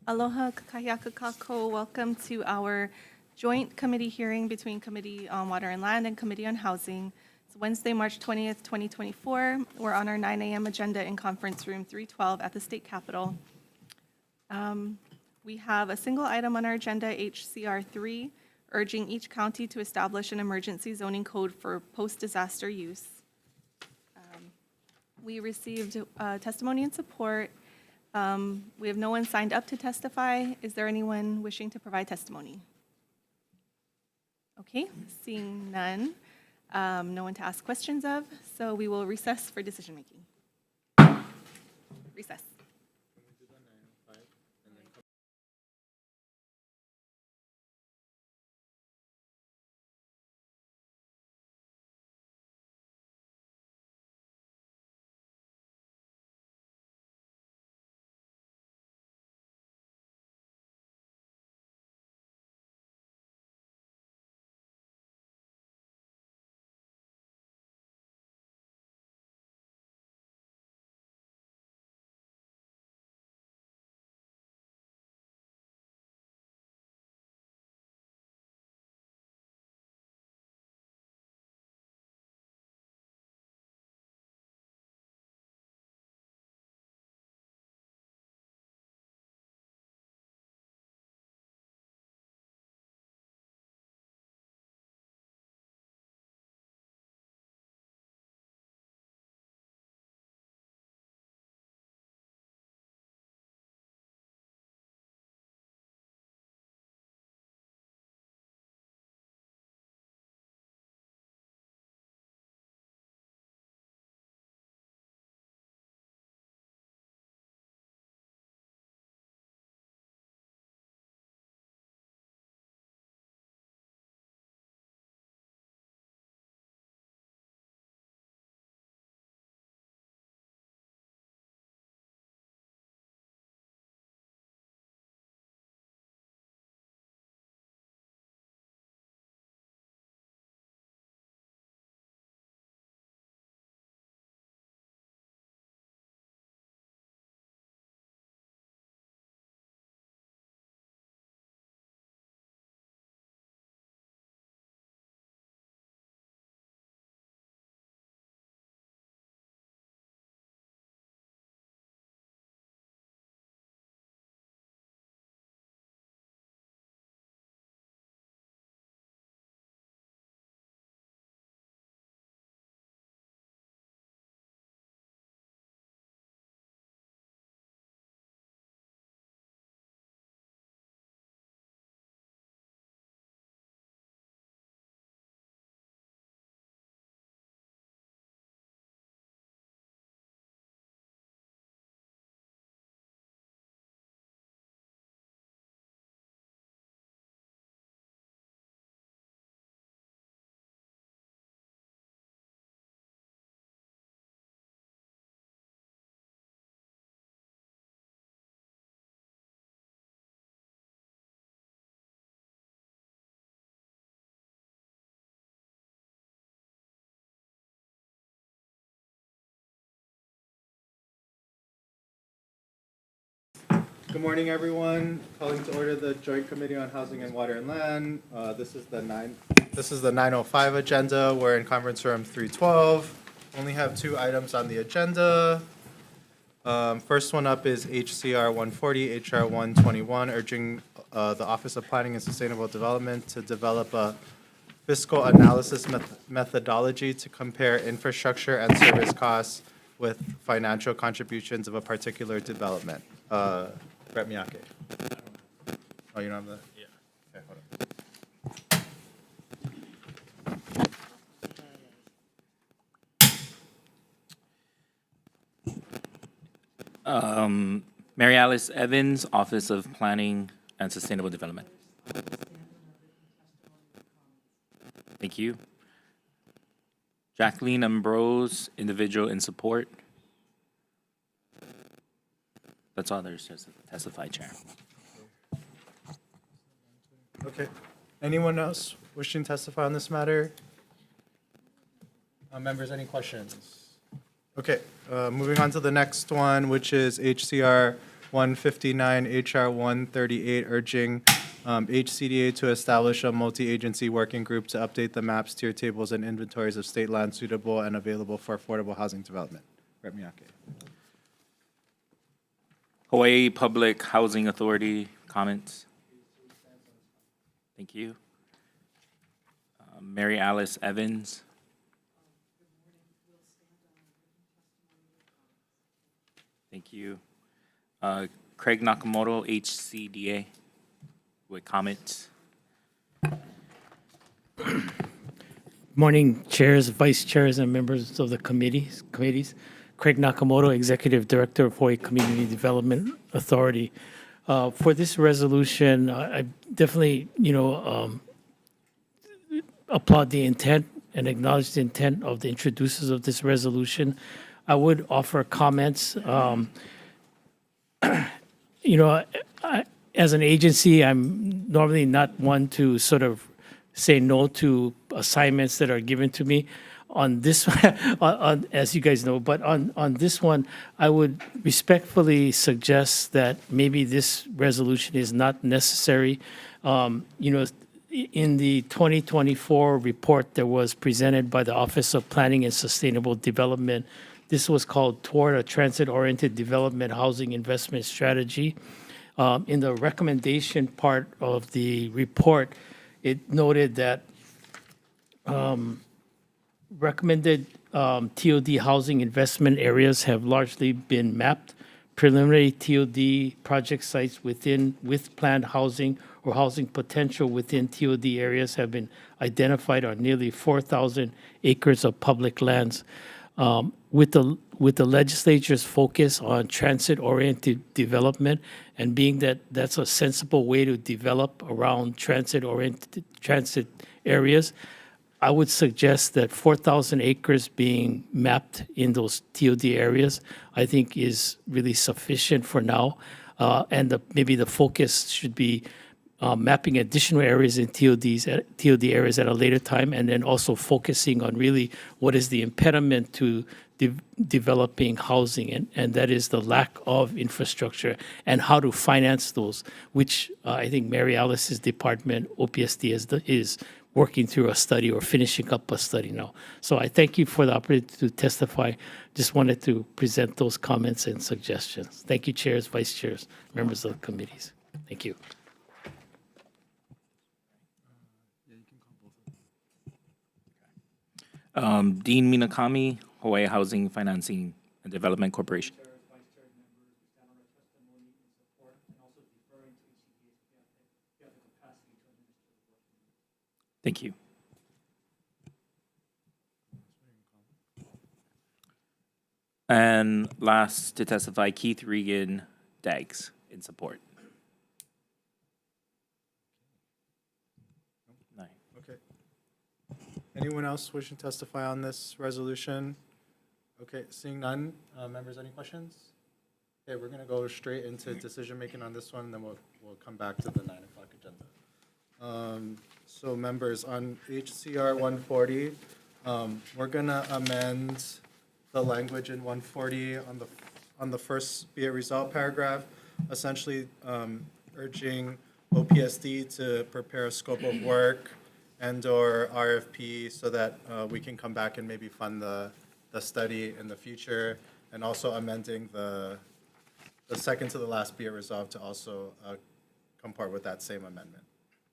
Aloha kakahiaka kako. Welcome to our joint committee hearing between Committee on Water and Land and Committee on Housing. It's Wednesday, March 20th, 2024. We're on our 9 a.m. agenda in Conference Room 312 at the State Capitol. We have a single item on our agenda, HCR 3, urging each county to establish an emergency zoning code for post-disaster use. We received testimony and support. We have no one signed up to testify. Is there anyone wishing to provide testimony? Okay, seeing none, no one to ask questions of, so we will recess for decision-making. Recess. Good morning, everyone. Calling to order the Joint Committee on Housing and Water and Land. This is the 9:05 agenda. We're in conference room 312. Only have 2 items on the agenda. First one up is HCR 140, HR 121, urging the Office of Planning and Sustainable Development to develop a fiscal analysis methodology to compare infrastructure and service costs with financial contributions of a particular development. Brett Miyake. Oh, you don't have the? Yeah. Okay, hold on. Mary Alice Evans, Office of Planning and Sustainable Development. Thank you. Jacqueline Ambrose, Individual in Support. That's all there's to testify, Chair. Okay. Anyone else wishing to testify on this matter? Members, any questions? Okay, moving on to the next one, which is HCR 159, HR 138, urging HCDA to establish a multi-agency working group to update the maps, tier tables, and inventories of state land suitable and available for affordable housing development. Rep Miyake. Hawaii Public Housing Authority, comments? Thank you. Mary Alice Evans. Thank you. Craig Nakamoto, HCDA, with comments. Morning, chairs, vice chairs, and members of the committees. Craig Nakamoto, Executive Director of Hawaii Community Development Authority. For this resolution, I definitely, applaud the intent and acknowledge the intent of the introducers of this resolution. I would offer comments. As an agency, I'm normally not one to sort of say no to assignments that are given to me. On this, as you guys know, but on this one, I would respectfully suggest that maybe this resolution is not necessary. In the 2024 report that was presented by the Office of Planning and Sustainable Development, this was called Toward a Transit-Oriented Development Housing Investment Strategy. In the recommendation part of the report, it noted that recommended TOD housing investment areas have largely been mapped. Preliminary TOD project sites with planned housing or housing potential within TOD areas have been identified on nearly 4,000 acres of public lands. With the legislature's focus on transit-oriented development and being that that's a sensible way to develop around transit areas, I would suggest that 4,000 acres being mapped in those TOD areas, I think is really sufficient for now. And maybe the focus should be mapping additional areas in TOD areas at a later time, and then also focusing on really what is the impediment to developing housing, and that is the lack of infrastructure and how to finance those, which I think Mary Alice's department, OPSD, is working through a study or finishing up a study now. So I thank you for the opportunity to testify. Just wanted to present those comments and suggestions. Thank you, chairs, vice chairs, members of the committees. Thank you. Dean Minakami, Hawaii Housing Financing and Development Corporation. Thank you. And last to testify, Keith Regan, Dags, in support. Nine. Okay. Anyone else wishing to testify on this resolution? Okay, seeing none. Members, any questions? Okay, we're going to go straight into decision-making on this one, and then we'll come back to the 9 o'clock agenda. So members, on HCR 140, we're going to amend the language in 140 on the first be it resolved paragraph, essentially urging OPSD to prepare a scope of work and/or RFP so that we can come back and maybe fund the study in the future, and also amending the second to the last be it resolved to also comport with that same amendment.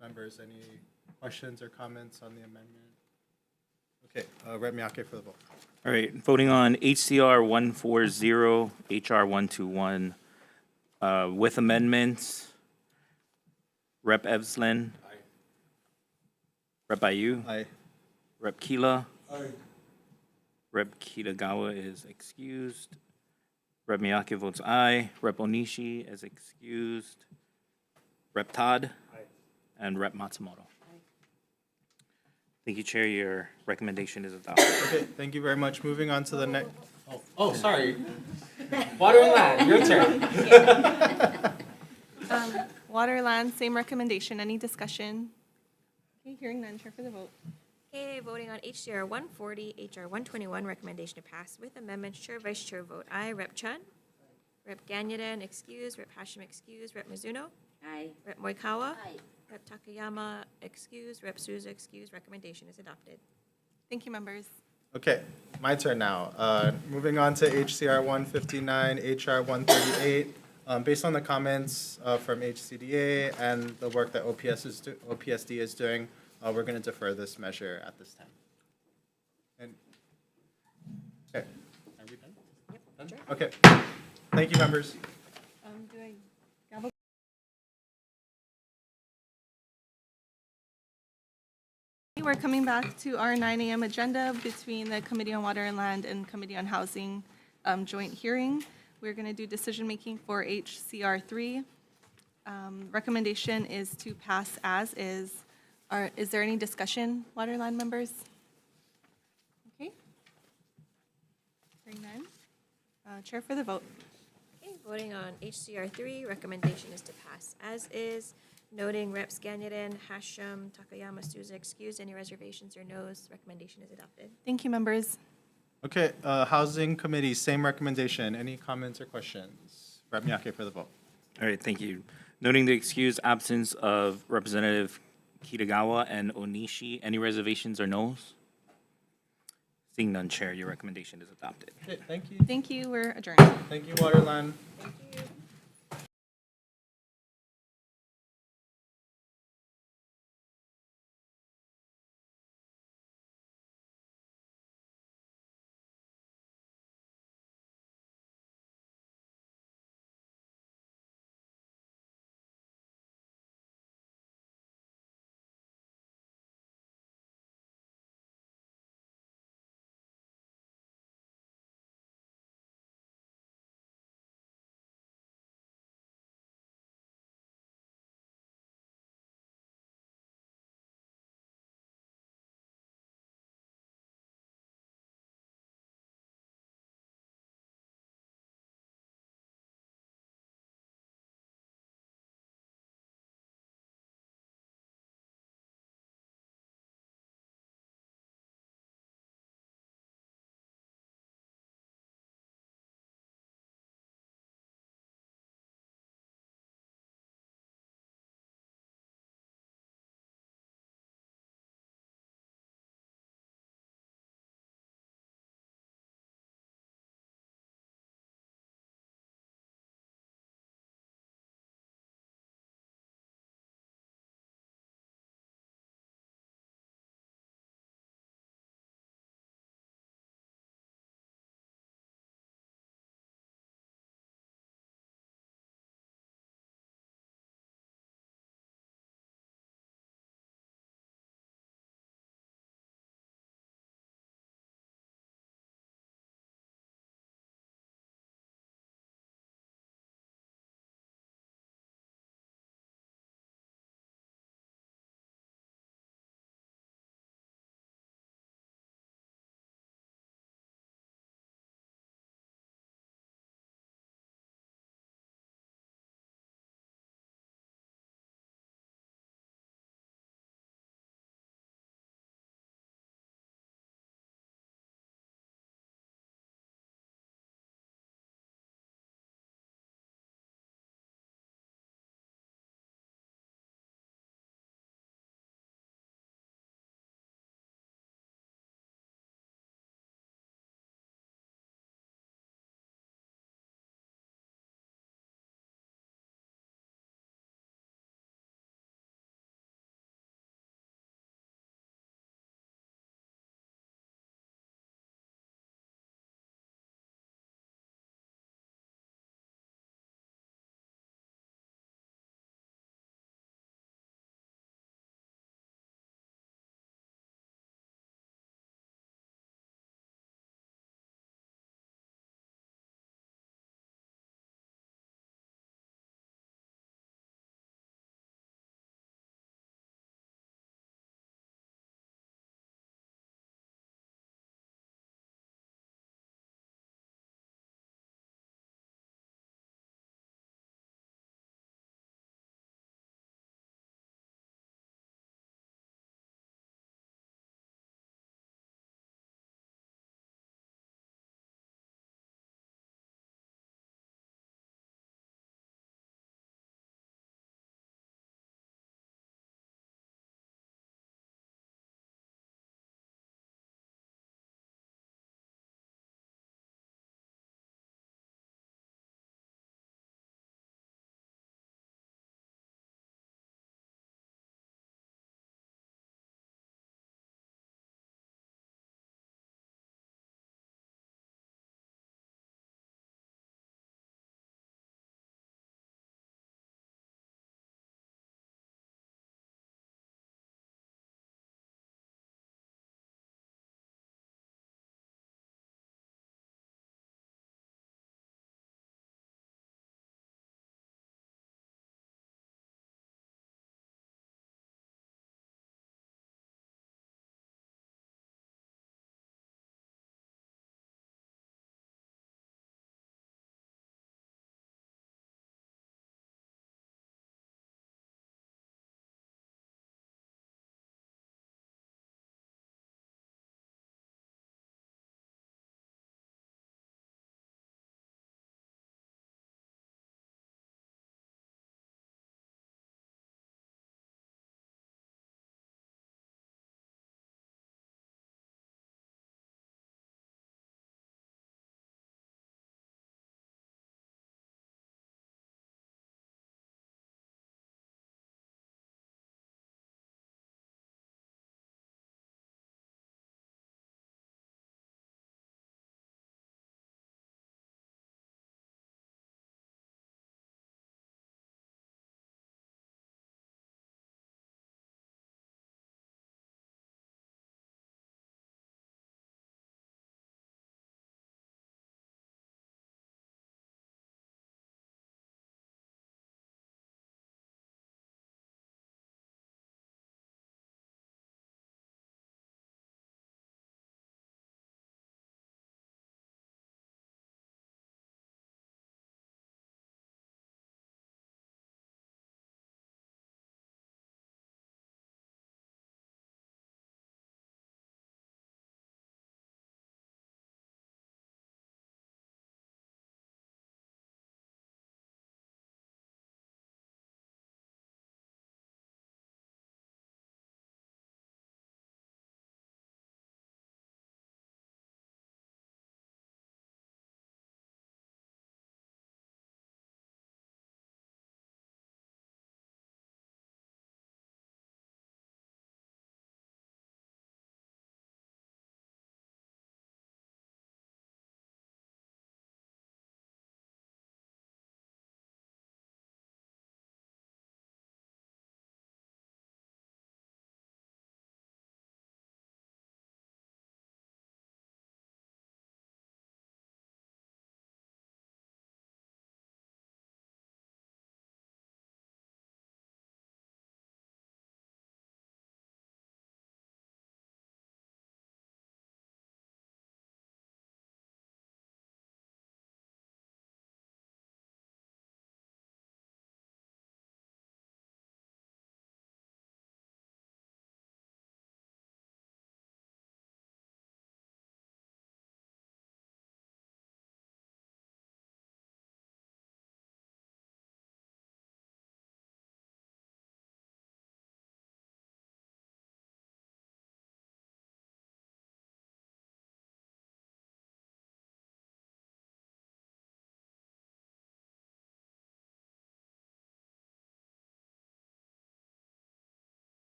Members, any questions or comments on the amendment? Okay, Rep Miyake for the vote. All right, voting on HCR 140, HR 121 with amendments. Rep Evslin. Aye. Rep Ayu. Aye. Rep Kila. Aye. Rep Kitagawa is excused. Rep Miyake votes aye. Rep Onishi is excused. Rep Todd. Aye. And Rep Matsumoto. Aye. Thank you, Chair. Your recommendation is adopted. Okay, thank you very much. Moving on to the next. Oh, sorry. Water and land, your turn. Water, land, same recommendation. Any discussion? Okay, hearing none, chair for the vote. Okay, voting on HCR 140, HR 121, recommendation to pass with amendments. Chair, Vice Chair vote aye. Rep Chun? Rep. Ganyiden, excused. Rep. Hashem, excused. Rep. Mizuno. Aye. Rep. Moikawa. Aye. Rep. Takayama, excused. Rep. Souza, excused. Recommendation is adopted. Thank you, members. Okay, my turn now. Moving on to HCR 159, HR 138. Based on the comments from HCDA and the work that OPSD is doing, we're going to defer this measure at this time. And, okay, are we done? Done? Okay, thank you, members. Do I gavel? We're coming back to our 9 a.m. agenda between the Committee on Water and Land and Committee on Housing joint hearing. We're going to do decision-making for HCR 3. Recommendation is to pass as is. Is there any discussion, Water and Land members? Okay. Hearing none. Chair for the vote. Okay, voting on HCR 3, recommendation is to pass as is. Noting Reps. Ganyiden, Hashem, Takayama, Souza, excused. Any reservations or noes? Recommendation is adopted. Thank you, members. Okay, Housing Committee, same recommendation. Any comments or questions? Rep. Miyake for the vote. All right, thank you. Noting the excused absence of Representative Kitagawa and Onishi, any reservations or noes? Seeing none, Chair, your recommendation is adopted. Okay, thank you. Thank you. We're adjourned. Thank you, Waterland. Thank you.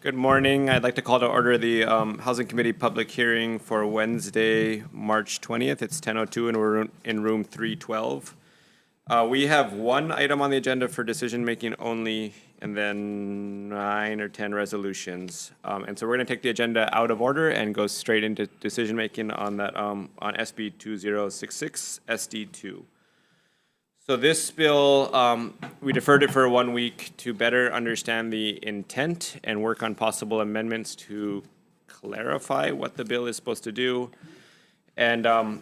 Good morning. I'd like to call to order the Housing Committee public hearing for Wednesday, March 20th. It's 10:02 and we're in room 312. We have one item on the agenda for decision-making only and then 9 or 10 resolutions. And so we're going to take the agenda out of order and go straight into decision-making on that on SB 2066 SD2. So this bill, we deferred it for 1 week to better understand the intent and work on possible amendments to clarify what the bill is supposed to do. And I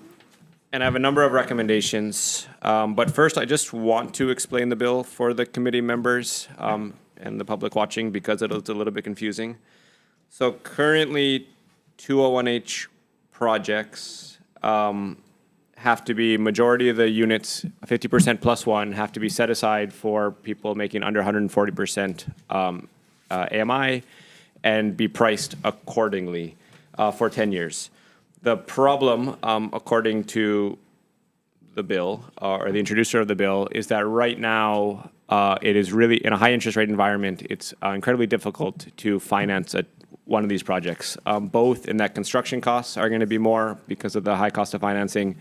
have a number of recommendations. But first, I just want to explain the bill for the committee members and the public watching because it's a little bit confusing. So currently, 201H projects have to be, majority of the units, 50% plus one, have to be set aside for people making under 140% AMI and be priced accordingly for 10 years. The problem, according to the bill, or the introducer of the bill, is that right now, it is really, in a high interest rate environment, it's incredibly difficult to finance one of these projects, both in that construction costs are going to be more because of the high cost of financing,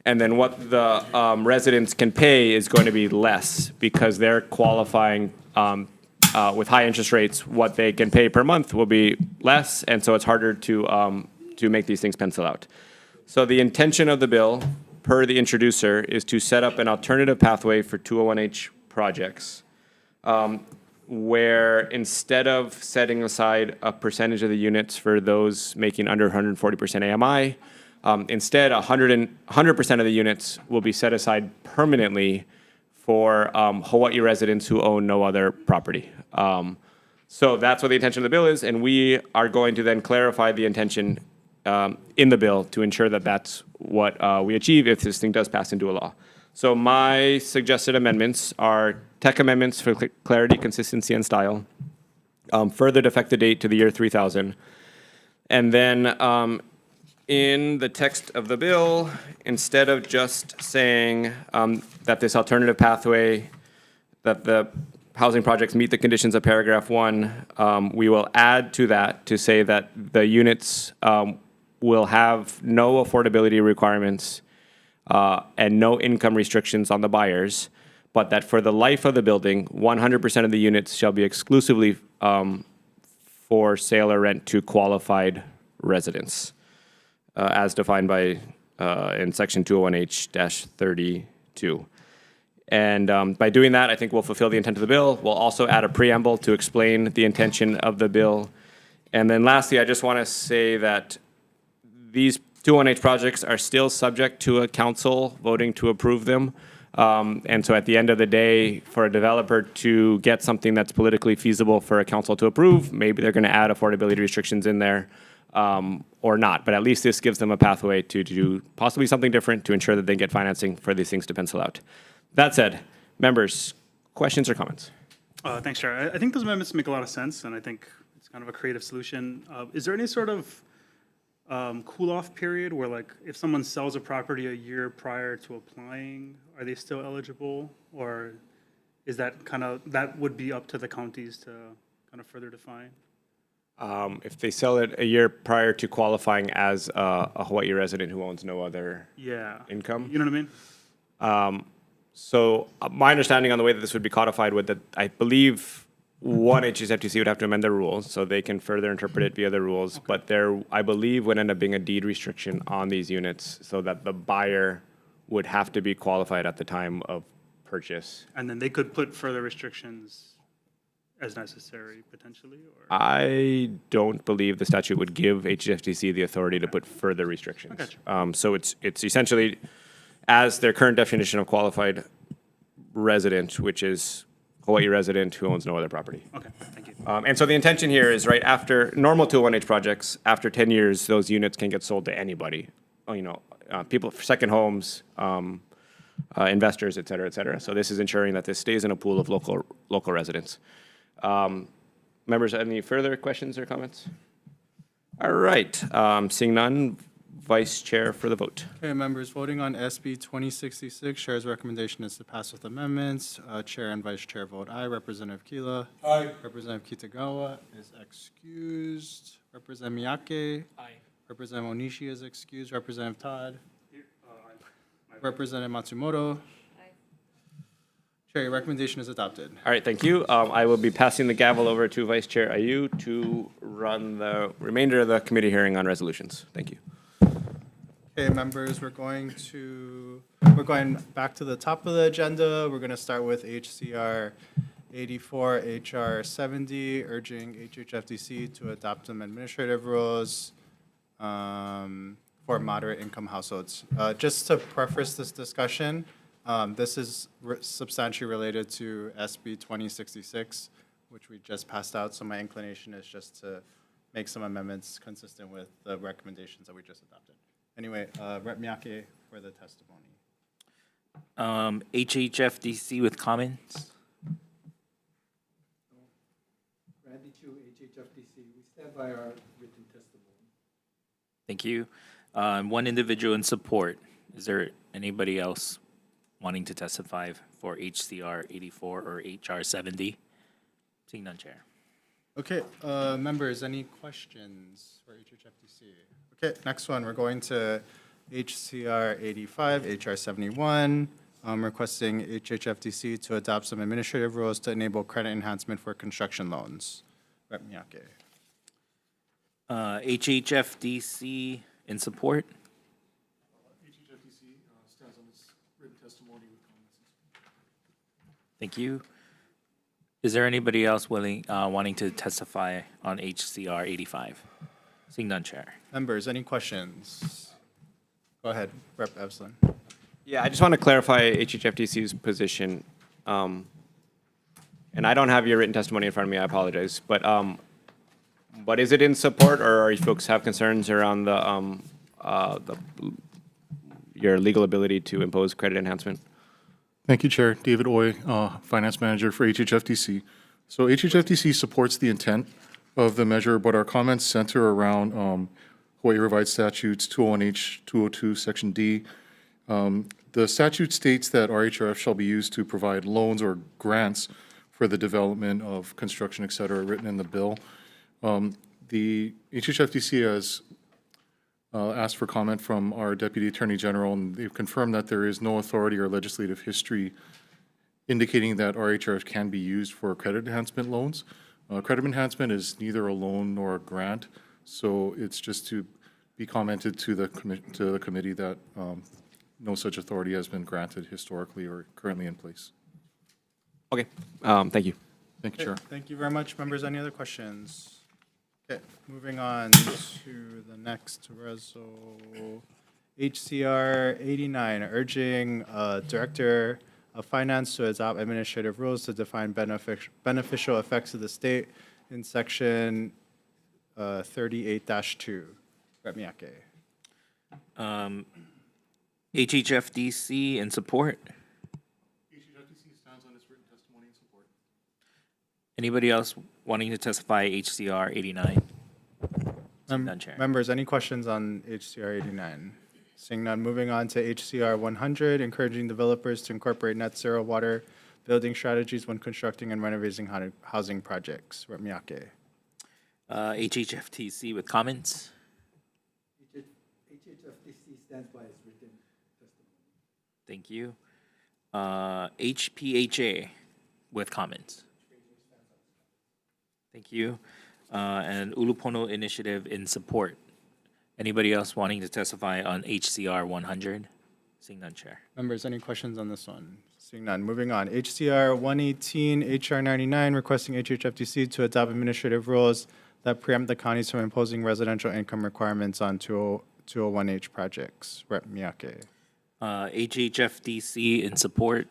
and then what the residents can pay is going to be less because they're qualifying with high interest rates. What they can pay per month will be less, and so it's harder to make these things pencil out. So the intention of the bill, per the introducer, is to set up an alternative pathway for 201H projects, where instead of setting aside a percentage of the units for those making under 140% AMI, instead, 100% of the units will be set aside permanently for Hawaii residents who own no other property. So that's what the intention of the bill is, and we are going to then clarify the intention in the bill to ensure that that's what we achieve if this thing does pass into a law. So my suggested amendments are tech amendments for clarity, consistency, and style, further defect the date to the year 3000, and then in the text of the bill, instead of just saying that this alternative pathway, that the housing projects meet the conditions of paragraph 1, we will add to that to say that the units will have no affordability requirements and no income restrictions on the buyers, but that for the life of the building, 100% of the units shall be exclusively for sale or rent to qualified residents, as defined by in section 201H-32. And by doing that, I think we'll fulfill the intent of the bill. We'll also add a preamble to explain the intention of the bill. And then lastly, I just want to say that these 201H projects are still subject to a council voting to approve them. And so at the end of the day, for a developer to get something that's politically feasible for a council to approve, maybe they're going to add affordability restrictions in there. Or not, but at least this gives them a pathway to do possibly something different to ensure that they get financing for these things to pencil out. That said, members, questions or comments? Thanks, Chair. I think those amendments make a lot of sense, and I think it's kind of a creative solution. Is there any sort of cool-off period where, like, if someone sells a property a year prior to applying, are they still eligible? Or is that that would be up to the counties to kind of further define? If they sell it a year prior to qualifying as a Hawaii resident who owns no other income. You know what I mean? So my understanding on the way that this would be codified would that I believe one HSFTC would have to amend their rules so they can further interpret it via the rules. Okay. But there, I believe, would end up being a deed restriction on these units so that the buyer would have to be qualified at the time of purchase. And then they could put further restrictions as necessary, potentially? Or? I don't believe the statute would give HSFTC the authority to put further restrictions. So it's essentially as their current definition of qualified resident, which is Hawaii resident who owns no other property. Okay, thank you. And so the intention here is right after normal 201H projects, after 10 years, those units can get sold to anybody. People for second homes, investors, et cetera, et cetera. So this is ensuring that this stays in a pool of local residents. Members, any further questions or comments? All right, seeing none, Vice Chair for the vote. Okay, members voting on SB 2066, Chair's recommendation is to pass with amendments. Chair and Vice Chair vote aye. Representative Keela. Aye. Representative Kitagawa is excused. Representative Miyake. Aye. Representative Onishi is excused. Representative Todd. Representative Matsumoto. Chair, your recommendation is adopted. All right, thank you. I will be passing the gavel over to Vice Chair Ayu to run the remainder of the committee hearing on resolutions. Thank you. Okay, members, we're going back to the top of the agenda. We're going to start with HCR 84, HR 70, urging HHFDC to adopt some administrative rules for moderate income households. Just to preface this discussion, this is substantially related to SB 2066, which we just passed out. So my inclination is just to make some amendments consistent with the recommendations that we just adopted. Anyway, Rep. Miyake for the testimony. HHFDC with comments. Randy Chu, HHFDC. We stand by our written testimony. Thank you. One individual in support. Is there anybody else wanting to testify for HCR 84 or HR 70? Seeing none, Chair. Okay, members, any questions for HHFDC? Okay, next one, we're going to HCR 85, HR 71, requesting HHFDC to adopt some administrative rules to enable credit enhancement for construction loans. Rep. Miyake. HHFDC in support. HHFDC stands on its written testimony with comments. Thank you. Is there anybody else wanting to testify on HCR 85? Seeing none, Chair. Members, any questions? Go ahead, Rep. Evslin. Yeah, I just want to clarify HHFDC's position. And I don't have your written testimony in front of me, I apologize. But is it in support, or are you folks have concerns around your legal ability to impose credit enhancement? Thank you, Chair. David Oy, Finance Manager for HHFDC. So HHFDC supports the intent of the measure, but our comments center around Hawaii Revised Statutes 201H 202 Section D. The statute states that RHRF shall be used to provide loans or grants for the development of construction, et cetera, written in the bill. The HHFDC has asked for comment from our Deputy Attorney General, and they've confirmed that there is no authority or legislative history indicating that RHRF can be used for credit enhancement loans. Credit enhancement is neither a loan nor a grant, so it's just to be commented to the committee that no such authority has been granted historically or currently in place. Okay, thank you. Thank you, Chair. Thank you very much. Members, any other questions? Okay, moving on to the next HCR 89, urging Director of Finance to adopt administrative rules to define beneficial effects of the state in Section 38-2. Rep. Miyake. HHFDC in support. HHFDC stands on its written testimony in support. Anybody else wanting to testify HCR 89? Seeing none, Chair. Members, any questions on HCR 89? Seeing none, moving on to HCR 100, encouraging developers to incorporate net zero water building strategies when constructing and renovating housing projects. Rep. Miyake. HHFDC with comments. HHFDC stands by its written testimony. Thank you. HPHA with comments. Thank you. And Ulupono Initiative in support. Anybody else wanting to testify on HCR 100? Seeing none, Chair. Members, any questions on this one? Seeing none, moving on. HCR 118, HR 99, requesting HHFDC to adopt administrative rules that preempt the counties from imposing residential income requirements on 201H projects. Rep. Miyake. HHFDC in support.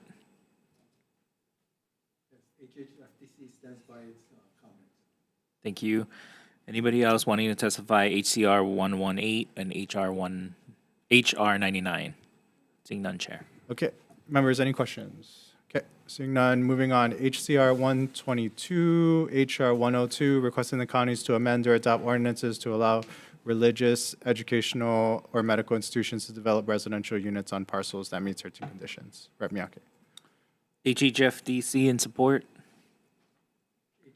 HHFDC stands by its comments. Thank you. Anybody else wanting to testify HCR 118 and HR 99? Seeing none, Chair. Okay, members, any questions? Okay, seeing none, moving on. HCR 122, HR 102, requesting the counties to amend or adopt ordinances to allow religious, educational, or medical institutions to develop residential units on parcels that meet certain conditions. Rep. Miyake. HHFDC in support.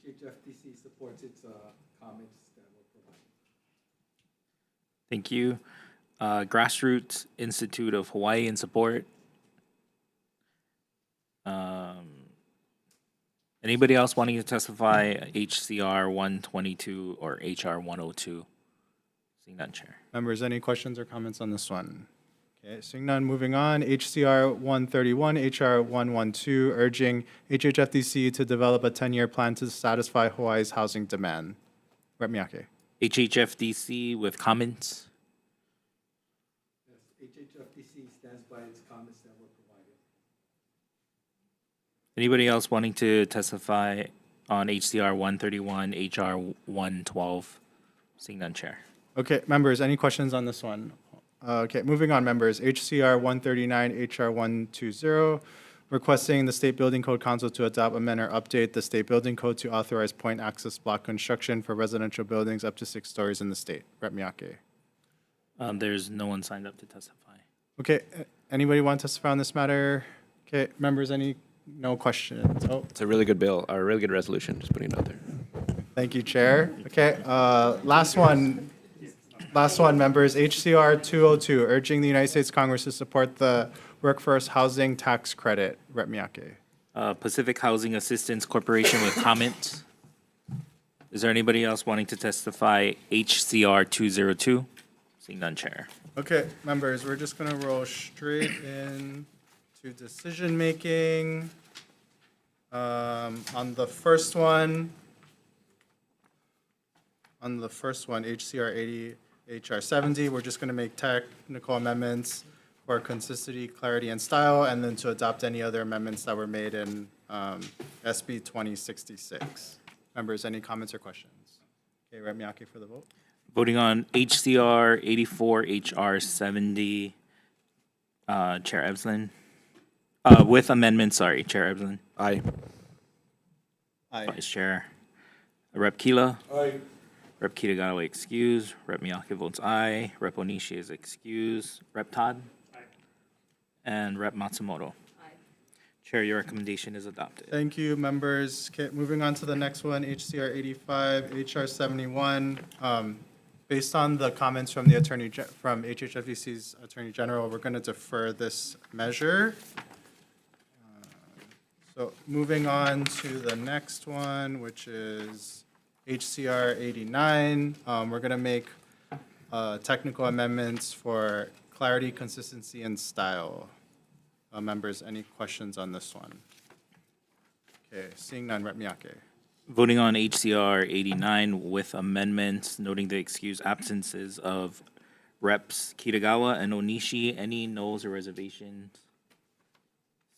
HHFTC supports its comments that were provided. Thank you. Grassroots Institute of Hawaii in support. Anybody else wanting to testify HCR 122 or HR 102? Seeing none, Chair. Members, any questions or comments on this one? Okay, seeing none, moving on. HCR 131, HR 112, urging HHFDC to develop a 10-year plan to satisfy Hawaii's housing demand. Rep. Miyake. HHFDC with comments. Yes, HHFTC stands by its comments that were provided. Anybody else wanting to testify on HCR 131, HR 112? Seeing none, Chair. Okay, members, any questions on this one? Okay, moving on, members. HCR 139, HR 120, requesting the State Building Code Council to adopt, amend, or update the State Building Code to authorize point access block construction for residential buildings up to 6 stories in the state. Rep. Miyake. There's no one signed up to testify. Okay, anybody want to testify on this matter? Okay, members, no questions? Oh, It's a really good bill, or a really good resolution, just putting it out there. thank you, Chair. Okay, last one, members. HCR 202, urging the United States Congress to support the workforce housing tax credit. Rep. Miyake. Pacific Housing Assistance Corporation with comments. Is there anybody else wanting to testify HCR 202? Seeing none, Chair. Okay, members, we're just gonna roll straight in to decision-making. On the first one, HCR 80, HR 70, we're just gonna make technical amendments for consistency, clarity, and style, and then to adopt any other amendments that were made in SB 2066. Members, any comments or questions? Okay, Rep. Miyake for the vote. Voting on HCR 84, HR 70, Chair Ebslin. With amendments, sorry, Chair Ebslin. Aye. Aye. Vice Chair. Rep. Keela. Aye. Rep. Kitagawa excused. Rep. Miyake votes aye. Rep. Onishi is excused. Rep. Todd. Aye. And Rep. Matsumoto. Aye. Chair, your recommendation is adopted. Thank you, members. Okay, moving on to the next one, HCR 85, HR 71. Based on the comments from the from HHFDC's Attorney General, we're going to defer this measure. So moving on to the next one, which is HCR 89. We're going to make technical amendments for clarity, consistency, and style. Members, any questions on this one? Okay, seeing none, Rep. Miyake. Voting on HCR 89 with amendments, noting the excused absences of Reps. Kitagawa and Onishi. Any noes or reservations?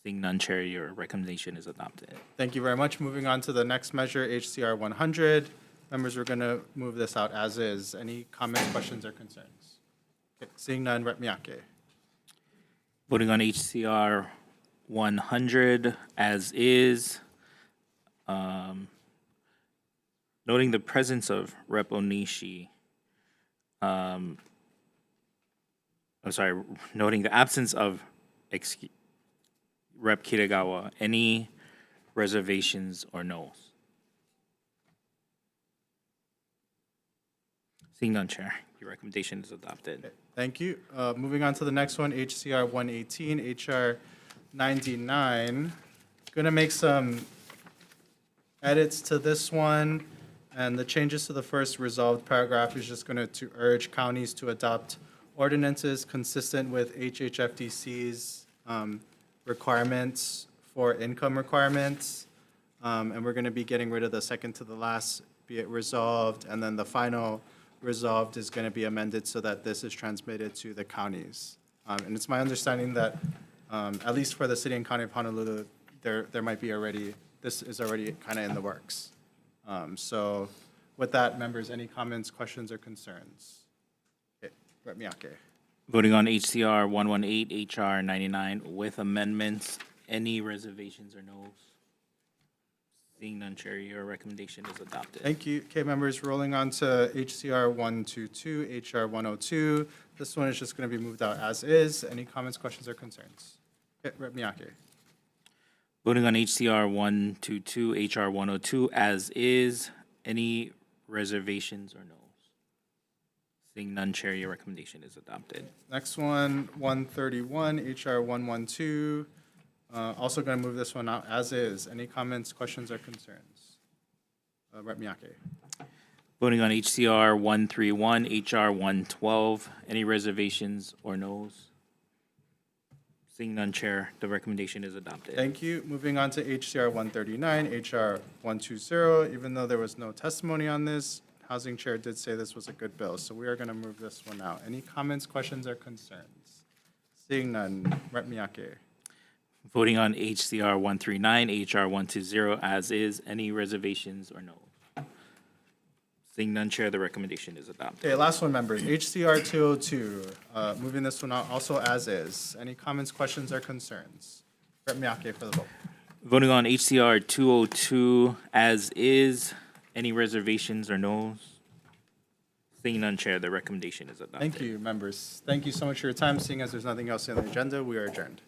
Seeing none, Chair, your recommendation is adopted. Thank you very much. Moving on to the next measure, HCR 100. Members, we're going to move this out as is. Any comments, questions, or concerns? Okay, seeing none, Rep. Miyake. Voting on HCR 100 as is. Noting the presence of Rep. Onishi. Noting the absence of Rep. Kitagawa. Any reservations or no's? Seeing none, Chair, your recommendation is adopted. Okay, thank you. Moving on to the next one, HCR 118, HR 99. Going to make some edits to this one, and the changes to the first resolved paragraph is just going to urge counties to adopt ordinances consistent with HHFDC's requirements for income requirements. And we're going to be getting rid of the second to the last, be it resolved, and then the final resolved is going to be amended so that this is transmitted to the counties. And it's my understanding that, at least for the city and county of Honolulu, there might be already, this is already kind of in the works. So with that, members, any comments, questions, or concerns? Okay, Rep. Miyake. Voting on HCR 118, HR 99 with amendments. Any reservations or no's? Seeing none, Chair, your recommendation is adopted. Thank you. Okay, members, rolling on to HCR 122, HR 102. This one is just going to be moved out as is. Any comments, questions, or concerns? Okay, Rep. Miyake. Voting on HCR 122, HR 102 as is. Any reservations or no's? Seeing none, Chair, your recommendation is adopted. Next one, 131, HR 112. Also going to move this one out as is. Any comments, questions, or concerns? Rep. Miyake. Voting on HCR 131, HR 112. Any reservations or no's? Seeing none, Chair, the recommendation is adopted. Thank you. Moving on to HCR 139, HR 120. Even though there was no testimony on this, Housing Chair did say this was a good bill, so we are going to move this one out. Any comments, questions, or concerns? Seeing none, Rep. Miyake. Voting on HCR 139, HR 120 as is. Any reservations or no's? Seeing none, Chair, the recommendation is adopted. Okay, last one, members. HCR 202, moving this one out also as is. Any comments, questions, or concerns? Rep. Miyake for the vote. Voting on HCR 202 as is. Any reservations or no's? Seeing none, Chair, the recommendation is adopted. Thank you, members. Thank you so much for your time. Seeing as there's nothing else on the agenda, we are adjourned.